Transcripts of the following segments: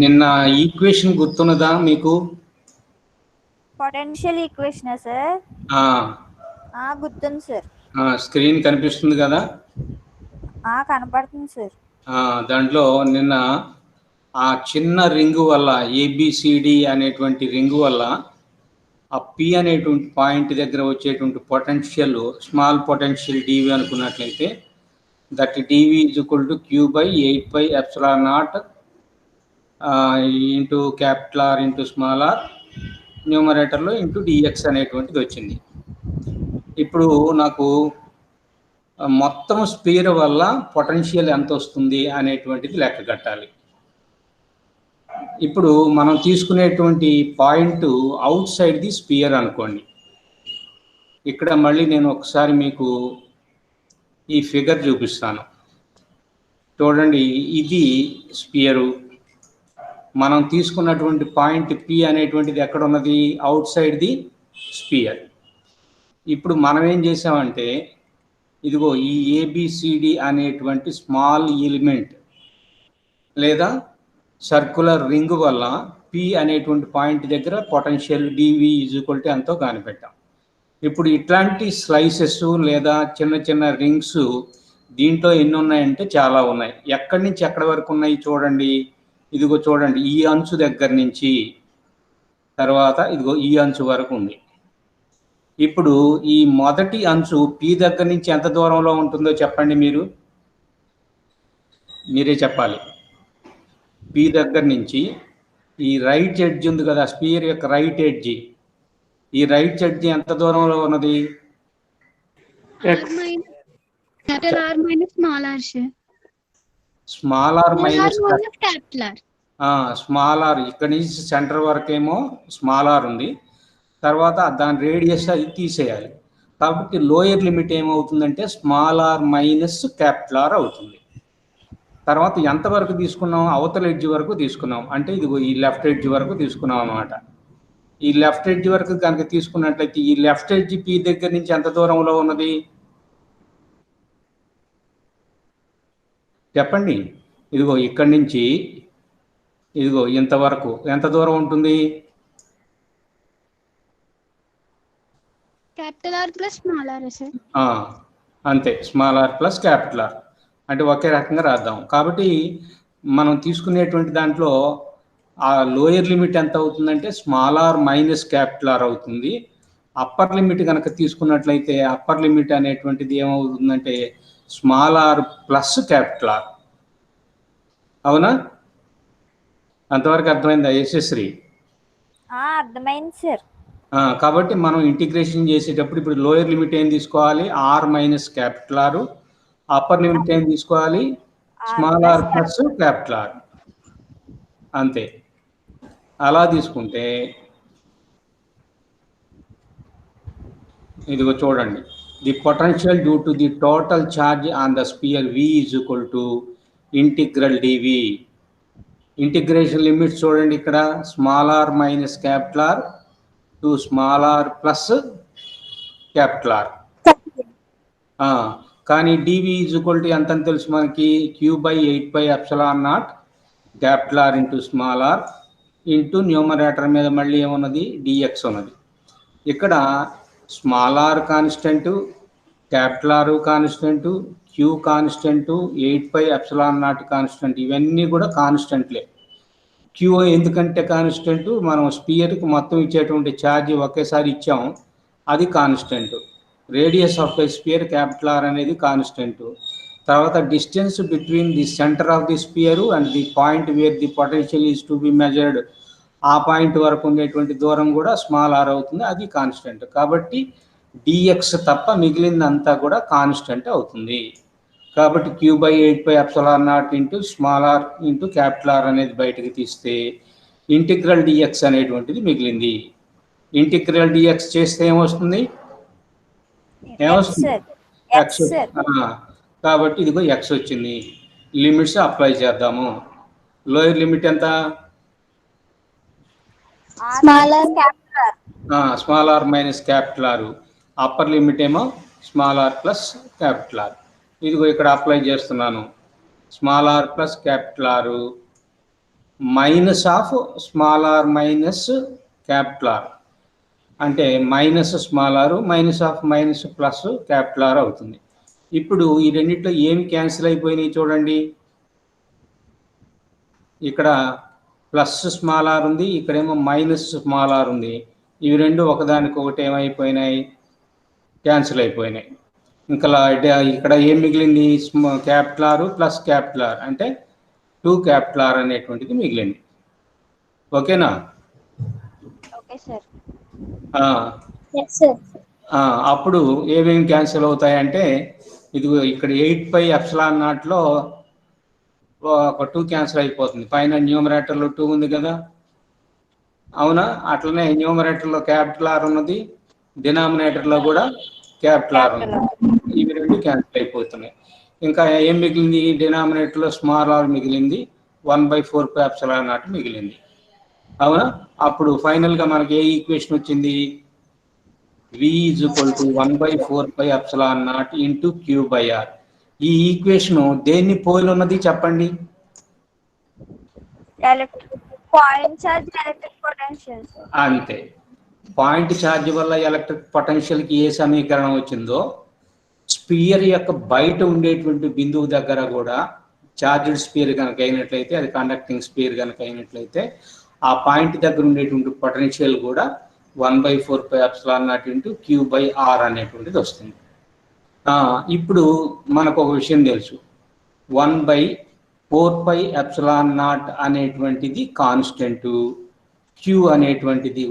నిన్న ఈక్వేషన్ గుర్తున్నదా మీకు? Potential equation sir? గుర్తుంది సార్. స్క్రీన్ కనిపిస్తుంది కదా? కనపడుతుంది సార్. దాంట్లో నిన్న ఆ చిన్న రింగు వల్ల ఏబిసిడి అనేటువంటి రింగు వల్ల ఆ పి అనేటువంటి పాయింట్ దగ్గర వచ్చేటువంటి పొటెన్షియల్ స్మాల్ పొటెన్షియల్ డివి అనుకున్నట్లయితే that dv is equal to q by 8πε0 into capital are into small r, న్యూమరేటర్లో ఇంటూ డిఎక్స్ అనేటువంటిది వచ్చింది. ఇప్పుడు నాకు మొత్తం స్పియర్ వల్ల పొటెన్షియల్ ఎంత వస్తుంది అనేటువంటిది లెక్క కట్టాలి. ఇప్పుడు మనం తీసుకునేటువంటి point out side the spear అనుకోండి. ఇక్కడ మళ్ళీ నేను ఒకసారి మీకు ఈ ఫిగర్ చూపిస్తాను చూడండి. ఇది స్పియరు. మనం తీసుకున్నటువంటి పాయింట్ పి అనేటువంటిది ఎక్కడ ఉన్నది? Outside the sphere. ఇప్పుడు మనం ఏం చేసామంటే ఇదిగో ఈ ఏబిసిడి అనేటువంటి స్మాల్ ఎలిమెంట్ లేదా సర్క్యులర్ రింగ్ వల్ల పి అనేటువంటి పాయింట్ దగ్గర potential d V is equal to ఎంతో కనిపెట్టాం. ఇప్పుడు ఇట్లాంటి స్లైసెస్ లేదా చిన్న చిన్న రింగ్స్ దీంట్లో ఎన్ని ఉన్నాయంటే చాలా ఉన్నాయి. ఎక్కడి నుంచి ఎక్కడి వరకు ఉన్నాయి చూడండి. ఇదిగో చూడండి, ఈ అంచు దగ్గర నుంచి తర్వాత ఇదిగో ఈ అంచు వరకు ఉంది. ఇప్పుడు ఈ మొదటి అంచు పి దగ్గర నుంచి ఎంత దూరంలో ఉంటుందో చెప్పండి. మీరే చెప్పాలి. పి దగ్గర నుంచి ఈ రైట్ ఎడ్జ్ ఉంది కదా, స్పియర్ యొక్క రైట్ ఎడ్జ్, ఈ రైట్ ఎడ్జ్ ఎంత దూరంలో ఉన్నది? Small r minus small r. ఇక్కడ నుంచి సెంటర్ వరకు ఏమో స్మాల్ ఆర్ ఉంది, తర్వాత దాని రేడియస్ అది తీసేయాలి. కాబట్టి లోయర్ లిమిట్ ఏమవుతుందంటే small r minus capital are అవుతుంది. తర్వాత ఎంతవరకు తీసుకున్నాం? అవతల ఎడ్జ్ వరకు తీసుకున్నాం. అంటే ఇదిగో ఈ లెఫ్ట్ ఎడ్జ్ వరకు తీసుకున్నాం అన్నమాట. ఈ లెఫ్ట్ ఎడ్జ్ వరకు కనుక తీసుకున్నట్లయితే ఈ లెఫ్ట్ ఎడ్జ్ పి దగ్గర నుంచి ఎంత దూరంలో ఉన్నది చెప్పండి. ఇదిగో ఇక్కడి నుంచి ఇదిగో ఇంతవరకు ఎంత దూరం ఉంటుంది? Capital are plus small r sir. అంతే, small r plus capital are అంటే ఒకే రకంగా రాద్దాం. కాబట్టి మనం తీసుకునేటువంటి దాంట్లో ఆ లోయర్ లిమిట్ ఎంత అవుతుందంటే small r minus capital are అవుతుంది. అప్పర్ లిమిట్ కనుక తీసుకున్నట్లయితే అప్పర్ లిమిట్ అనేటువంటిది ఏమవుతుందంటే small r plus capital R. అవునా? అంతవరకు అర్థమైందా యశస్శ్రీ? అర్థమైంది సార్. కాబట్టి మనం ఇంటిగ్రేషన్ చేసేటప్పుడు ఇప్పుడు లోయర్ లిమిట్ ఏం తీసుకోవాలి? R minus capital r. Upper limit ఏం తీసుకోవాలి? Small r plus capital r. అంతే. అలా తీసుకుంటే ఇదిగో చూడండి, the potential due to the total charge on the sphere v is equal to integral dv. Integration limits చూడండి, ఇక్కడ small r minus capital r to small r plus capital r. కానీ dv is equal to ఎంత అని తెలుసు మనకి? Q by 8πε0 capital are into small r into numerator మీద మళ్ళీ ఏమున్నది? డిఎక్స్ ఉన్నది. ఇక్కడ small r constant, capital r constant, q constant, 8πε0 constant, ఇవన్నీ కూడా కాన్స్టెంట్లే. క్యూ ఎందుకంటే కాన్స్టెంటు, మనం స్పియర్కి మొత్తం ఇచ్చేటువంటి ఛార్జ్ ఒకేసారి ఇచ్చాం, అది constant. Radius of the sphere capital are అనేది కాన్స్టెంట్. తర్వాత distance between the centre of the sphere and the point where the potential is to be measured, ఆ పాయింట్ వరకు ఉండేటువంటి దూరం కూడా స్మాల్ ఆర్ అవుతుంది, అది కాన్స్టెంట్. కాబట్టి డిఎక్స్ తప్ప మిగిలిందంతా కూడా కాన్స్టెంట్ అవుతుంది. కాబట్టి q by 8πε0 into small r into capital are అనేది బయటకు తీస్తే ఇంటిగ్రల్ డిఎక్స్ అనేటువంటిది మిగిలింది. ఇంటిగ్రల్ డిఎక్స్ చేస్తే ఏమొస్తుంది? ఏమొస్తుంది? ఎక్స్. కాబట్టి ఇదిగో ఎక్స్ వచ్చింది. లిమిట్స్ అప్లై చేద్దాము. లోయర్ లిమిట్ ఎంత? Small r minus capital r. Upper limit ఏమో small r plus capital r. ఇదిగో ఇక్కడ అప్లై చేస్తున్నాను. Small r plus capital are minus of small r minus capital are అంటే minus small r minus of minus plus capital are అవుతుంది. ఇప్పుడు ఈ రెండిట్లో ఏమి క్యాన్సిల్ అయిపోయినాయి చూడండి. ఇక్కడ ప్లస్ స్మాల్ ఆర్ ఉంది, ఇక్కడేమో మైనస్ స్మాల్ ఆర్ ఉంది. ఇవి రెండు ఒకదానికొకటి ఏమైపోయినాయి? క్యాన్సిల్ అయిపోయినాయి. ఇంకా ఇక్కడ ఏం మిగిలింది? Capital are plus capital are అంటే 2 క్యాపిటల్ ఆర్ అనేటువంటిది మిగిలింది. ఓకేనా? అప్పుడు ఏమేమి క్యాన్సిల్ అవుతాయంటే ఇది ఇక్కడ 8πε0లో ఒక 2 క్యాన్సిల్ అయిపోతుంది. పైన న్యూమరేటర్లో 2 ఉంది కదా, అవునా? అట్లనే న్యూమరేటర్లో క్యాపిటల్ ఆర్ ఉన్నది, డినామినేటర్లో కూడా క్యాపిటల్ ఆర్ ఉంది. ఇవి రెండు క్యాన్సిల్ అయిపోతున్నాయి. ఇంకా ఏం మిగిలింది? డినామినేటర్లో స్మాల్ ఆర్ మిగిలింది, 1/4πε0 మిగిలింది, అవునా? అప్పుడు ఫైనల్గా మనకి ఏ ఈక్వేషన్ వచ్చింది? v = 1/4πε0 into q/r. ఈ ఈక్వేషన్ దేన్ని పోలి ఉన్నది చెప్పండి? అంతే. పాయింట్ ఛార్జ్ వల్ల ఎలక్ట్రిక్ పొటెన్షియల్కి ఏ సమీకరణం వచ్చిందో స్పియర్ యొక్క బయట ఉండేటువంటి బిందువు దగ్గర కూడా ఛార్జ్డ్ స్పియర్ కనుక అయినట్లయితే, అది కండక్టింగ్ స్పియర్ కనుక అయినట్లయితే, ఆ పాయింట్ దగ్గర ఉండేటువంటి పొటెన్షియల్ కూడా 1/4πε0 ఇంటూ q/r అనేటువంటిది వస్తుంది. ఇప్పుడు మనకు ఒక విషయం తెలుసు, 1/4πε0 అనేటువంటిది కాన్స్టెంట్, q అనేటువంటిది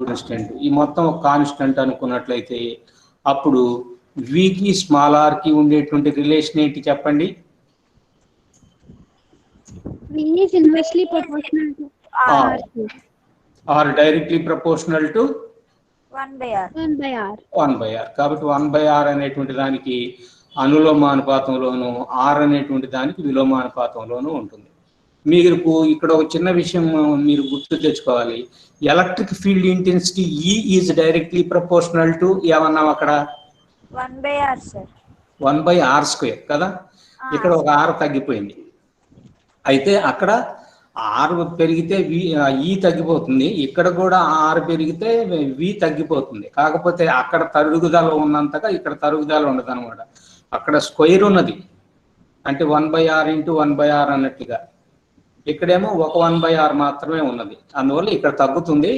కాన్స్టెంట్. ఈ మొత్తం ఒక కాన్స్టెంట్ అనుకున్నట్లయితే అప్పుడు వికి స్మాల్ ఆర్కి ఉండేటువంటి రిలేషన్ ఏంటి చెప్పండి? R directly proportional to 1/r. కాబట్టి 1/r అనేటువంటి దానికి అనులోమానుపాతంలోను, ఆర్ అనేటువంటి దానికి విలోమానుపాతంలోనూ ఉంటుంది. మీరు ఇక్కడ ఒక చిన్న విషయం మీరు గుర్తు తెచ్చుకోవాలి. Electric field intensity E is directly proportional to ఏమన్నాం అక్కడ? 1/r² కదా. ఇక్కడ ఒక ఆర్ తగ్గిపోయింది. అయితే అక్కడ ఆర్ పెరిగితే ఈ తగ్గిపోతుంది, ఇక్కడ కూడా ఆర్ పెరిగితే వి తగ్గిపోతుంది. కాకపోతే అక్కడ తరుగుదల ఉన్నంతగా ఇక్కడ తరుగుదల ఉండదు అనమాట. అక్కడ స్క్వేర్ ఉన్నది అంటే 1/r ఇంటూ 1/r అన్నట్టుగా, ఇక్కడేమో ఒక 1/r మాత్రమే ఉన్నది. అందువల్ల ఇక్కడ తగ్గుతుంది,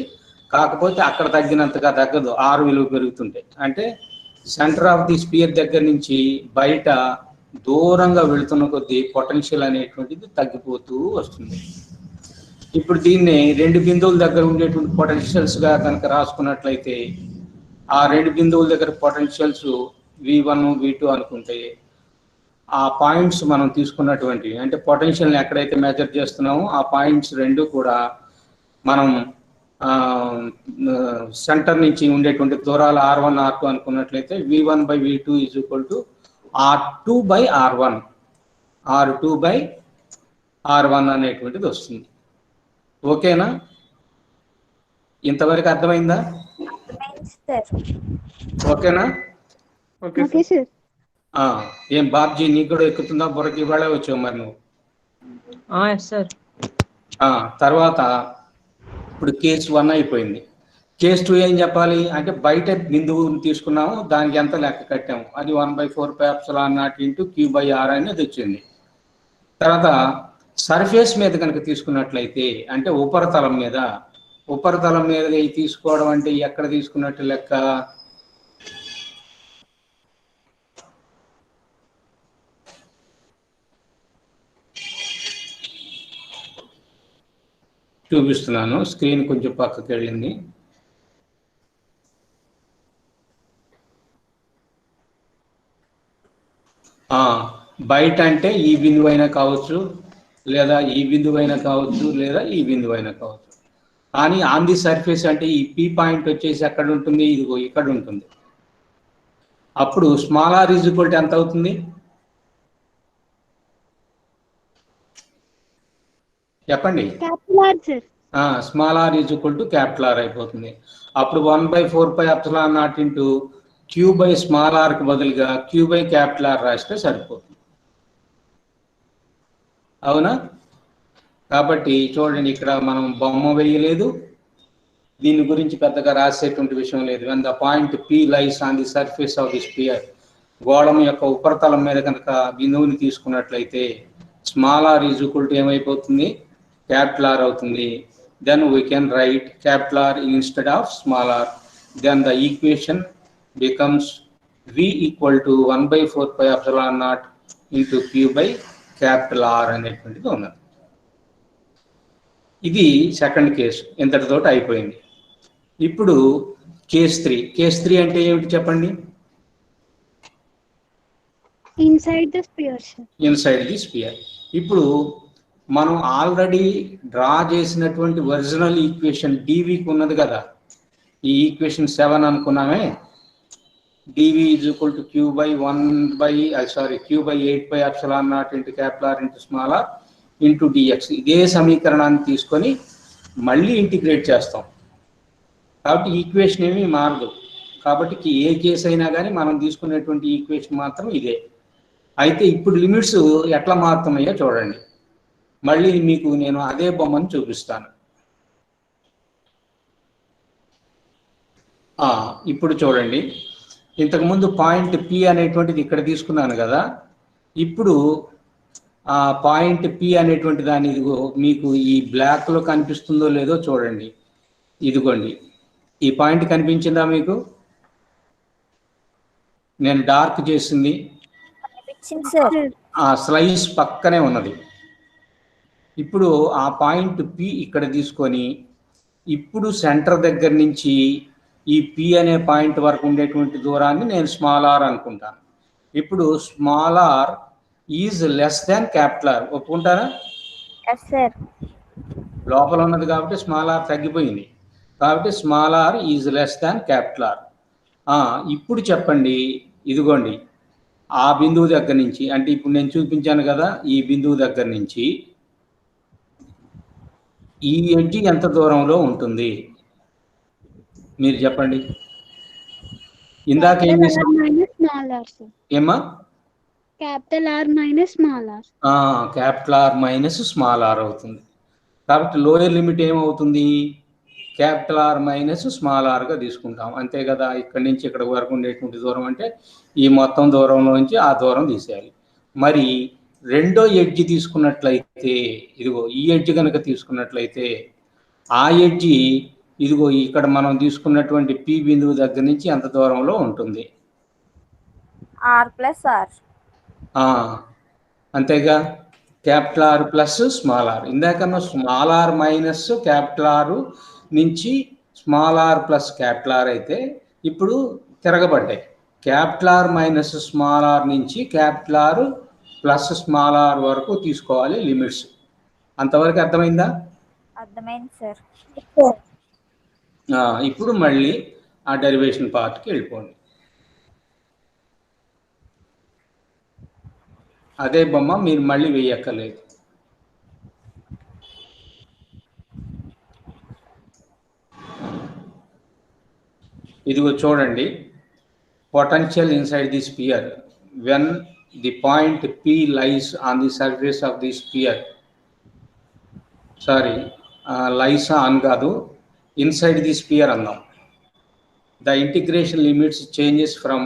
కాకపోతే అక్కడ తగ్గినంతగా తగ్గదు, ఆర్ విలువ పెరుగుతుంటే. అంటే సెంటర్ ఆఫ్ ది స్పియర్ దగ్గర నుంచి బయట దూరంగా వెళుతున్న కొద్దీ పొటెన్షియల్ అనేటువంటిది తగ్గిపోతూ వస్తుంది. ఇప్పుడు దీన్ని రెండు బిందువుల దగ్గర ఉండేటువంటి పొటెన్షియల్స్గా కనుక రాసుకున్నట్లయితే, ఆ రెండు బిందువుల దగ్గర పొటెన్షియల్స్ V1 V2 అనుకుంటే, ఆ పాయింట్స్ మనం తీసుకున్నటువంటి అంటే పొటెన్షియల్ని ఎక్కడైతే మెజర్ చేస్తున్నామో ఆ పాయింట్స్ రెండు కూడా మనం సెంటర్ నుంచి ఉండేటువంటి దూరాలు R1 R2 అనుకున్నట్లయితే V1/V2 = R2/R1, R2/R1 అనేటువంటిది వస్తుంది. ఓకేనా? ఇంతవరకు అర్థమైందా? ఓకేనా? Okay sir. ఏం బాబ్జీ, నీకు కూడా ఎక్కుతుందా బుర్రకి? ఇవాళ వచ్చావు మరి నువ్వు. తర్వాత ఇప్పుడు కేసు 1 అయిపోయింది. కేసు 2 ఏం చెప్పాలి అంటే, బయట బిందువుని తీసుకున్నాము, దానికి ఎంత లెక్క కట్టాము, అది 1/4πε0 ఇంటూ q/r అనేది వచ్చింది. తర్వాత సర్ఫేస్ మీద కనుక తీసుకున్నట్లయితే అంటే ఉపరితలం మీద తీసుకోవడం అంటే ఎక్కడ తీసుకున్నట్టు లెక్క? చూపిస్తున్నాను, స్క్రీన్ కొంచెం పక్కకి వెళ్ళింది. బయట అంటే ఈ బిందువు అయినా కావచ్చు, లేదా ఈ బిందువు అయినా కావచ్చు, లేదా ఈ బిందువు అయినా కావచ్చు. కానీ ఆన్ ది సర్ఫేస్ అంటే ఈ పీ పాయింట్ వచ్చేసి ఎక్కడ ఉంటుంది, ఇదిగో ఇక్కడ ఉంటుంది. అప్పుడు small r is equal to ఎంత అవుతుంది చెప్పండి. Small r is equal to capital R అయిపోతుంది. అప్పుడు 1/4πε0 ఇంటూ క్యూ బై స్మాల్ ఆర్కి బదులుగా క్యూ బై క్యాపిటల్ ఆర్ రాస్తే సరిపోతుంది. అవునా? కాబట్టి చూడండి, ఇక్కడ మనం బొమ్మ వేయలేదు, దీని గురించి పెద్దగా రాసేటువంటి విషయం లేదు. When the point p lies on the surface of the sphere, గోళం యొక్క ఉపరితలం మీద కనుక బిందువుని తీసుకున్నట్లయితే small r is equal to ఏమైపోతుంది, క్యాపిటల్ ఆర్ అవుతుంది. Then we can write capital r instead of small r. Then the equation becomes v equal to 1/4πε0 into q by capital r అనేటువంటిది ఉన్నది. ఇది సెకండ్ కేసు, ఇంతటితో అయిపోయింది. ఇప్పుడు case 3. Case 3 అంటే ఏమిటి చెప్పండి? Inside the sphere. Inside the sphere. ఇప్పుడు మనం ఆల్రెడీ డ్రా చేసినటువంటి ఒరిజినల్ ఈక్వేషన్ డివికి ఉన్నది కదా, ఈ ఈక్వేషన్ 7 అనుకున్నామే. Dv is equal to q by 8πε0 into capital are into small r into dx. ఇదే సమీకరణాన్ని తీసుకొని మళ్ళీ ఇంటిగ్రేట్ చేస్తాం. కాబట్టి ఈక్వేషన్ ఏమీ మారదు. కాబట్టి ఏ కేసు అయినా కానీ మనం తీసుకునేటువంటి ఈక్వేషన్ మాత్రం ఇదే. అయితే ఇప్పుడు లిమిట్స్ ఎట్లా మారుతున్నాయో చూడండి. మళ్ళీ మీకు నేను అదే బొమ్మను చూపిస్తాను. ఇప్పుడు చూడండి, ఇంతకుముందు పాయింట్ పి అనేటువంటిది ఇక్కడ తీసుకున్నాను కదా. ఇప్పుడు ఆ పాయింట్ పి అనేటువంటి దాని ఇదిగో మీకు ఈ బ్లాక్లో కనిపిస్తుందో లేదో చూడండి. ఇదిగోండి, ఈ పాయింట్ కనిపించిందా మీకు? నేను డార్క్ చేసింది ఆ స్లైస్ పక్కనే ఉన్నది. ఇప్పుడు ఆ పాయింట్ పి ఇక్కడ తీసుకొని ఇప్పుడు సెంటర్ దగ్గర నుంచి ఈ పి అనే పాయింట్ వరకు ఉండేటువంటి దూరాన్ని నేను స్మాల్ ఆర్ అనుకుంటాను. ఇప్పుడు small r is less than capital R. ఒప్పుకుంటారా? లోపల ఉన్నది కాబట్టి స్మాల్ ఆర్ తగ్గిపోయింది. కాబట్టి small r is less than capital R. ఇప్పుడు చెప్పండి, ఇదిగోండి ఆ బిందువు దగ్గర నుంచి, అంటే ఇప్పుడు నేను చూపించాను కదా, ఈ బిందువు దగ్గర నుంచి ఈ ఎడ్జ్ ఎంత దూరంలో ఉంటుంది మీరు చెప్పండి. ఇందాక ఏమా? Capital are minus small r. Capital are minus small r అవుతుంది. కాబట్టి లోయర్ లిమిట్ ఏమవుతుంది? క్యాపిటల్ ఆర్ మైనస్ స్మాల్ ఆర్గా తీసుకుంటాం, అంతే కదా. ఇక్కడి నుంచి ఇక్కడ వరకు ఉండేటువంటి దూరం అంటే ఈ మొత్తం దూరంలో నుంచి ఆ దూరం తీసేయాలి. మరి రెండో ఎడ్జ్ తీసుకున్నట్లయితే, ఇదిగో ఈ ఎడ్జ్ కనుక తీసుకున్నట్లయితే ఆ ఎడ్జి ఇదిగో ఇక్కడ మనం తీసుకున్నటువంటి పి బిందువు దగ్గర నుంచి ఎంత దూరంలో ఉంటుంది? r+r. అంతేగా, capital are plus small r. ఇందాకన్నా small r minus capital r నుంచి small r plus capital r అయితే ఇప్పుడు తిరగబడ్డాయి. Capital are minus small r నుంచి capital are plus small r వరకు తీసుకోవాలి లిమిట్స్. అంతవరకు అర్థమైందా? అర్థమైంది సార్. ఇప్పుడు మళ్ళీ ఆ డెరివేషన్ పార్ట్కి వెళ్ళిపోండి. అదే బొమ్మ మీరు మళ్ళీ వేయక్కర్లేదు. ఇదిగో చూడండి, potential inside the sphere when the point p lies on the surface of the sphere. Sorry, lies on కాదు, ఇన్సైడ్ ది స్పియర్ అందాం. The integration limits changes from,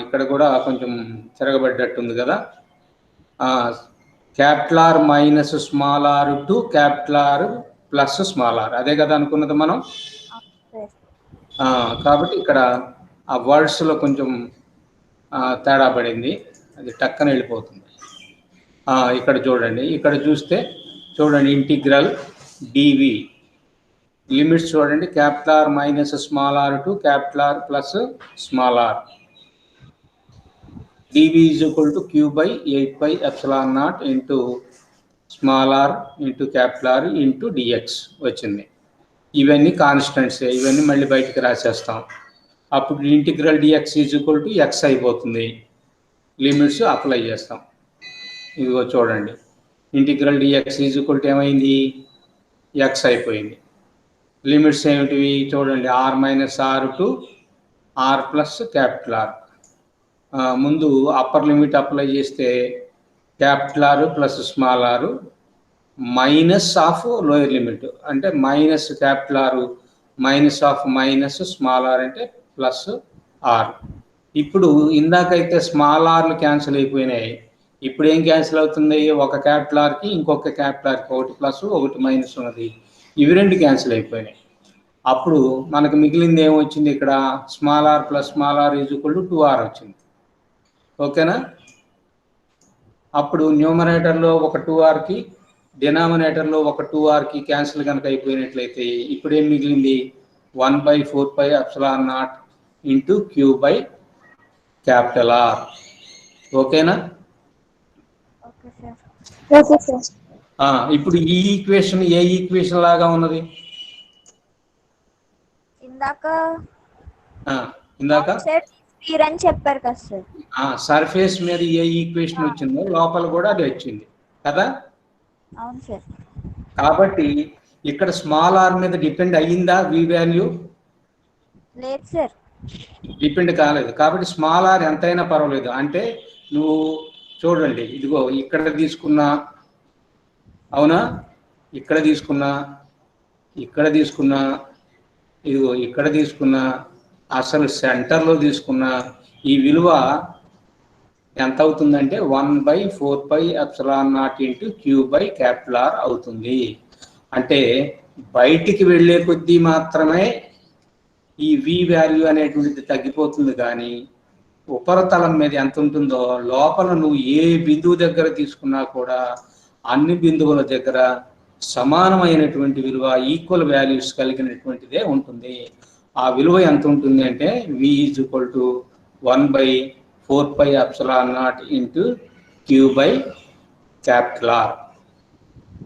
ఇక్కడ కూడా కొంచెం తిరగబడ్డట్టుంది కదా, capital are minus small r to capital are plus small r, అదే కదా అనుకున్నది మనం. కాబట్టి ఇక్కడ ఆ వర్డ్స్లో కొంచెం తేడా పడింది, అది టక్కన వెళ్ళిపోతుంది. ఇక్కడ చూడండి, ఇక్కడ చూస్తే చూడండి, ఇంటిగ్రల్ డివి లిమిట్స్ చూడండి, capital are minus small r to capital are plus small r. dv is equal to q by 8πε0 into small r into capital are into d x వచ్చింది. ఇవన్నీ కాన్స్టెంట్స్, ఇవన్నీ మళ్ళీ బయటకు రాసేస్తాం. అప్పుడు integral d x is equal to x అయిపోతుంది. Limits apply చేస్తాం. ఇదిగో చూడండి, integral d x is equal to ఏమైంది, ఎక్స్ అయిపోయింది. లిమిట్స్ ఏమిటివి చూడండి, r minus r to are plus capital r. ముందు అప్పర్ లిమిట్ అప్లై చేస్తే capital are plus small r minus of lower limit అంటే minus capital are minus of minus small r అంటే plus r. ఇప్పుడు ఇందాకైతే small ఆర్లు cancel అయిపోయినాయి. ఇప్పుడు ఏం cancel అవుతుంది, ఒక క్యాపిటల్ ఆర్కి ఇంకొక క్యాపిటల్ ఆర్కి ఒకటి ప్లస్ ఒకటి మైనస్ ఉన్నది, ఇవి రెండు క్యాన్సిల్ అయిపోయినాయి. అప్పుడు మనకు మిగిలింది ఏమొచ్చింది, ఇక్కడ small r plus small r is equal to 2r వచ్చింది. ఓకేనా? అప్పుడు న్యూమరేటర్లో ఒక 2rకి డినామినేటర్లో ఒక 2rకి క్యాన్సిల్ కనుక అయిపోయినట్లయితే ఇప్పుడు ఏం మిగిలింది, 1/4πε0 into q by capital r. ఓకేనా? Okay sir. ఇప్పుడు ఈ ఈక్వేషన్ ఏ ఈక్వేషన్ లాగా ఉన్నది, ఇందాక స్పియర్ అని చెప్పారు కదా సార్. సర్ఫేస్ మీద ఏ ఈక్వేషన్ వచ్చిందో లోపల కూడా అది వచ్చింది కదా. అవును సార్. కాబట్టి ఇక్కడ స్మాల్ ఆర్ మీద డిపెండ్ అయ్యిందా వి వాల్యూ? లేదు సార్, డిపెండ్ కాలేదు. కాబట్టి స్మాల్ ఆర్ ఎంతైనా పర్వాలేదు. అంటే నువ్వు చూడండి, ఇదిగో ఇక్కడ తీసుకున్నా, అవునా, ఇక్కడ తీసుకున్నా, ఇక్కడ తీసుకున్నా, ఇదిగో ఇక్కడ తీసుకున్నా, అసలు సెంటర్లో తీసుకున్నా, ఈ విలువ ఎంత అవుతుందంటే 1/4πε0 into q by capital are అవుతుంది. అంటే బయటికి వెళ్ళే కొద్దీ మాత్రమే ఈ వి వాల్యూ అనేటువంటిది తగ్గిపోతుంది. కానీ ఉపరితలం మీద ఎంత ఉంటుందో లోపల నువ్వు ఏ బిందువు దగ్గర తీసుకున్నా కూడా అన్ని బిందువుల దగ్గర సమానమైనటువంటి విలువ, ఈక్వల్ వాల్యూస్ కలిగినటువంటిదే ఉంటుంది. ఆ విలువ ఎంత ఉంటుంది అంటే వి is equal to 1/4πε0 into q by capital r.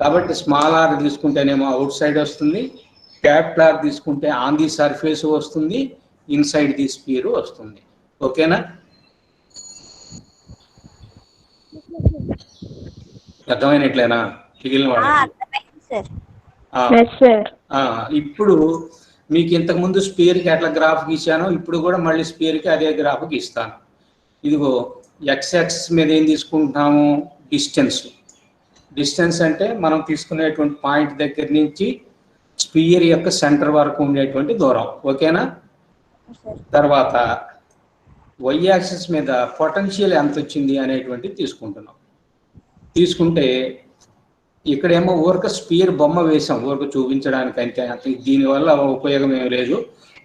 కాబట్టి స్మాల్ ఆర్ తీసుకుంటేనేమో అవుట్ సైడ్ వస్తుంది, క్యాపిటల్ ఆర్ తీసుకుంటే ఆన్ ది సర్ఫేస్ వస్తుంది, ఇన్సైడ్ ది స్పియర్ వస్తుంది. ఓకేనా? అర్థమైనట్లేనా మిగిలిన వాళ్ళకి? ఇప్పుడు మీకు ఇంతకుముందు స్పియర్కి ఎట్లా గ్రాఫ్ గీసానో ఇప్పుడు కూడా మళ్ళీ స్పియర్కి అదే గ్రాఫ్ గీస్తాను. ఇదిగో ఎక్స్ యాక్సిస్ మీద ఏం తీసుకుంటున్నాము, డిస్టెన్స్. డిస్టెన్స్ అంటే మనం తీసుకునేటువంటి పాయింట్ దగ్గర నుంచి స్పియర్ యొక్క సెంటర్ వరకు ఉండేటువంటి దూరం. ఓకేనా? తర్వాత వై యాక్సిస్ మీద పొటెన్షియల్ ఎంత వచ్చింది అనేటువంటిది తీసుకుంటున్నాం. తీసుకుంటే ఇక్కడేమో ఊరక స్పియర్ బొమ్మ వేసాం, ఊరక చూపించడానికి. అంతే, దీనివల్ల ఉపయోగం ఏమి లేదు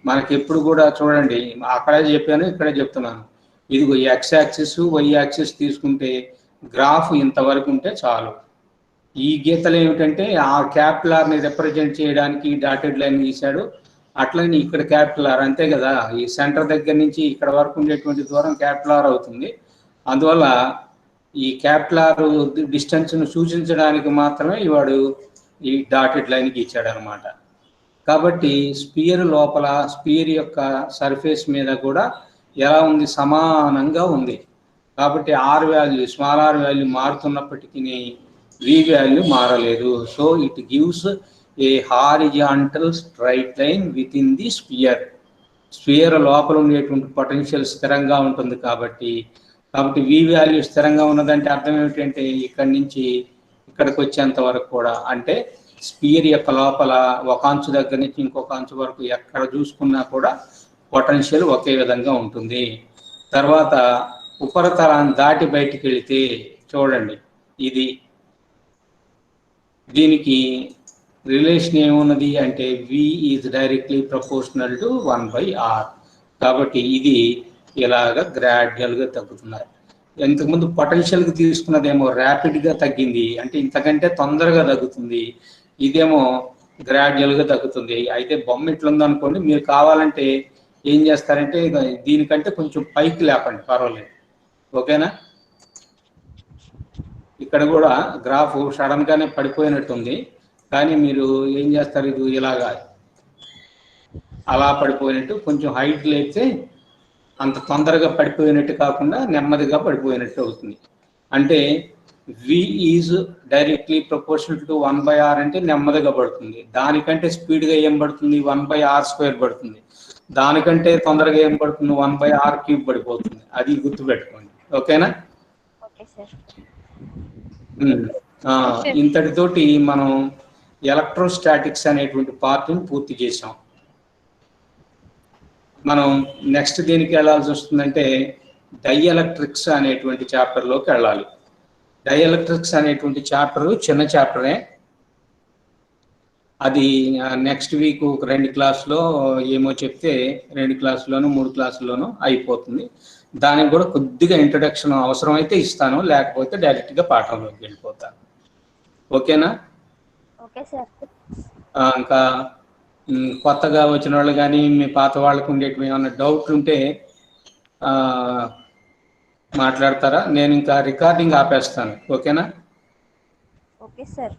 మనకి. ఎప్పుడు కూడా చూడండి, అక్కడే చెప్పాను ఇక్కడే చెప్తున్నాను. ఇదిగో ఎక్స్ యాక్సిస్ వై యాక్సిస్ తీసుకుంటే గ్రాఫ్ ఇంతవరకు ఉంటే చాలు. ఈ గీతలు ఏమిటంటే ఆ క్యాపిటల్ ఆర్ని రిప్రజెంట్ చేయడానికి డాటెడ్ లైన్ గీశాడు. అట్లనే ఇక్కడ క్యాపిటల్ ఆర్, అంతే కదా. ఈ సెంటర్ దగ్గర నుంచి ఇక్కడ వరకు ఉండేటువంటి దూరం క్యాపిటల్ ఆర్ అవుతుంది. అందువల్ల ఈ క్యాపిటల్ ఆర్ డిస్టెన్స్ను సూచించడానికి మాత్రమే వాడు ఈ డాటెడ్ లైన్ గీచాడు అనమాట. కాబట్టి స్పియర్ లోపల స్పియర్ యొక్క సర్ఫేస్ మీద కూడా ఎలా ఉంది, సమానంగా ఉంది. కాబట్టి r value, small r value మారుతున్నప్పటికీ వి వాల్యూ మారలేదు. So it gives a horizontal straight line within the sphere. Sphere లోపల ఉండేటువంటి పొటెన్షియల్ స్థిరంగా ఉంటుంది. కాబట్టి వి వాల్యూ స్థిరంగా ఉన్నదంటే అర్థం ఏమిటంటే ఇక్కడి నుంచి ఇక్కడికి వచ్చేంత వరకు కూడా, అంటే స్పియర్ యొక్క లోపల ఒక అంచు దగ్గర నుంచి ఇంకొక అంచు వరకు ఎక్కడ చూసుకున్నా కూడా పొటెన్షియల్ ఒకే విధంగా ఉంటుంది. తర్వాత ఉపరితలాన్ని దాటి బయటికి వెళితే చూడండి, ఇది దీనికి రిలేషన్ ఏమున్నది అంటే వి is directly proportional to 1/r. కాబట్టి ఇది ఇలాగ గ్రాడ్యువల్గా తగ్గుతున్నారు. ఇంతకుముందు పొటెన్షియల్కి తీసుకున్నదేమో ర్యాపిడ్గా తగ్గింది, అంటే ఇంతకంటే తొందరగా తగ్గుతుంది. ఇదేమో గ్రాడ్యువల్గా తగ్గుతుంది. అయితే బొమ్మ ఇట్లుందనుకోండి, మీరు కావాలంటే ఏం చేస్తారంటే దీనికంటే కొంచెం పైకి లేపండి, పర్వాలేదు. ఓకేనా? ఇక్కడ కూడా గ్రాఫ్ సడన్గానే పడిపోయినట్టుంది, కానీ మీరు ఏం చేస్తారు, ఇది ఇలాగా అలా పడిపోయినట్టు కొంచెం హైట్ లేపితే అంత తొందరగా పడిపోయినట్టు కాకుండా నెమ్మదిగా పడిపోయినట్టు అవుతుంది. అంటే V is directly proportional to 1/r అంటే నెమ్మదిగా పడుతుంది. దానికంటే స్పీడ్గా ఏం పడుతుంది, 1/r² పడుతుంది. దానికంటే తొందరగా ఏం పడుతుంది, 1/r³ పడిపోతుంది. అది గుర్తుపెట్టుకోండి. ఓకేనా? Okay sir. ఇంతటితోటి మనం ఎలక్ట్రోస్టాటిక్స్ అనేటువంటి పార్ట్ని పూర్తి చేసాం. మనం నెక్స్ట్ దేనికి వెళ్ళాల్సి వస్తుందంటే డైఎలక్ట్రిక్స్ అనేటువంటి చాప్టర్లోకి వెళ్ళాలి. డైఎలక్ట్రిక్స్ అనేటువంటి చాప్టర్ చిన్న చాప్టరే, అది నెక్స్ట్ వీక్ ఒక 2 క్లాసులో ఏమో చెప్తే 2 క్లాసుల్లోనూ 3 క్లాసుల్లోనూ అయిపోతుంది. దానికి కూడా కొద్దిగా ఇంట్రడక్షన్ అవసరమైతే ఇస్తాను, లేకపోతే డైరెక్ట్గా పాఠంలోకి వెళ్ళిపోతాను. ఓకేనా? Okay sir. ఇంకా కొత్తగా వచ్చిన వాళ్ళు కానీ మీ పాత వాళ్ళకు ఉండేటివి ఏమైనా డౌట్ ఉంటే మాట్లాడతారా? నేను ఇంకా రికార్డింగ్ ఆపేస్తాను. ఓకేనా? Okay sir.